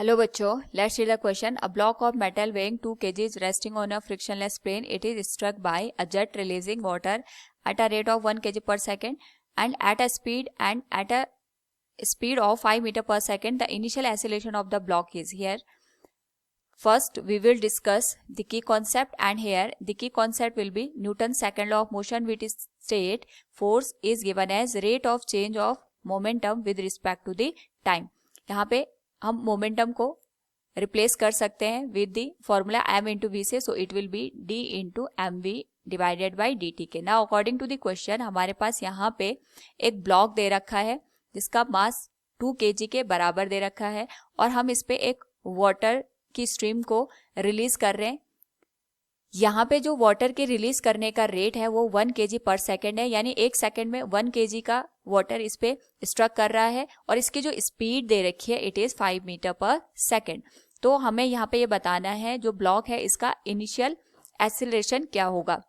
Hello बच्चों, let's read the question. A block of metal weighing 2 kg is resting on a frictionless plane. It is struck by a jet releasing water at a rate of 1 kg per second and at a speed of 5 meter per second. The initial acceleration of the block is here. First, we will discuss the key concept, and here the key concept will be Newton's second law of motion, which state force is given as rate of change of momentum with respect to the time. यहाँ पे हम momentum को replace कर सकते हैं with the formula m into V से, so it will be d into M V divided by D T के. Now according to the question हमारे पास यहाँ पे एक ब्लॉक दे रखा है जिसका मास 2 kg के बराबर दे रखा है और हम इस पे एक वाटर की स्ट्रीम को रिलीज कर रहे हैं. यहाँ पे जो वाटर के रिलीज करने का रेट है वो 1 kg पर सेकेंड है, यानी एक सेकेंड में 1 kg का वाटर इस पे स्ट्रक कर रहा है और इसकी जो स्पीड दे रखी है it is 5 metre per second. तो हमें यहाँ पे ये बताना है जो ब्लॉक है इसका इनिशियल एक्सीलरेशन क्या होगा.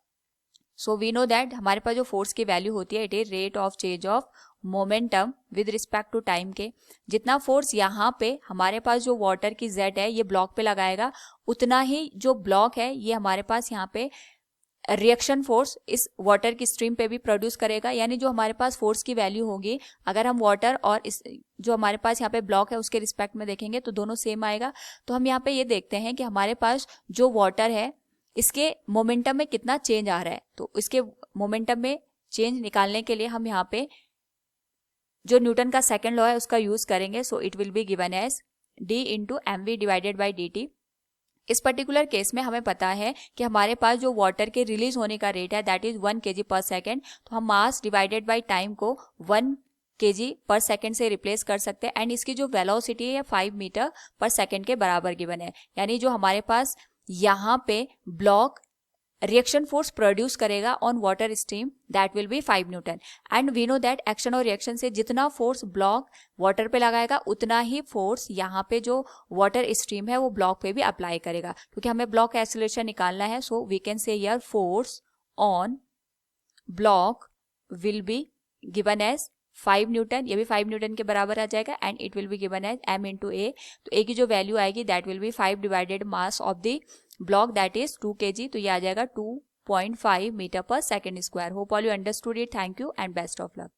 सो वी नो दैट हमारे पास जो फोर्स की वैल्यू होती है it is rate of change of momentum with respect to time के. जितना फोर्स यहाँ पे हमारे पास जो वाटर की जेड है ये ब्लॉक पे लगाएगा, उतना ही जो ब्लॉक है ये हमारे पास यहाँ पे रिएक्शन फोर्स इस वाटर की स्ट्रीम पे भी प्रोड्यूस करेगा. यानी जो हमारे पास फोर्स की वैल्यू होगी अगर हम वाटर और इस जो हमारे पास यहाँ पे ब्लॉक है उसके रिस्पेक्ट में देखेंगे तो दोनों सेम आएगा. तो हम यहाँ पे ये देखते हैं कि हमारे पास जो वाटर है इसके मोमेंटम में कितना चेंज आ रहा है. तो इसके मोमेंटम में चेंज निकालने के लिए हम यहाँ पे जो न्यूटन का सेकंड लॉ है उसका यूज करेंगे. So it will be given as d into M V divided by D T. इस पर्टिकुलर केस में हमें पता है कि हमारे पास जो वाटर के रिलीज होने का रेट है दैट इज 1 kg पर सेकेंड. तो हम मास डिवाइडेड बाई टाइम को 1 kg पर सेकेंड से रिप्लेस कर सकते हैं एंड इसकी जो वेलोसिटी है 5 मीटर पर सेकेंड के बराबर गिवन है. यानी जो हमारे पास यहाँ पे ब्लॉक रिएक्शन फोर्स प्रोड्यूस करेगा on water stream that will be 5 newton. And we know that action और रिएक्शन से जितना फोर्स ब्लॉक वाटर पे लगाएगा उतना ही फोर्स यहाँ पे जो वाटर स्ट्रीम है वो ब्लॉक पे भी अप्लाई करेगा, क्योंकि हमें ब्लॉक एक्सीलरेशन निकालना है. So we can say here force on block will be given as 5 newton. ये भी 5 न्यूटन के बराबर आ जाएगा and it will be given as m into A. तो ए की जो वैल्यू आएगी that will be 5 divided mass of the block that is 2 kg. तो ये आ जाएगा 2.5 metre per second square. Hope all you understood it. Thank you and best of luck.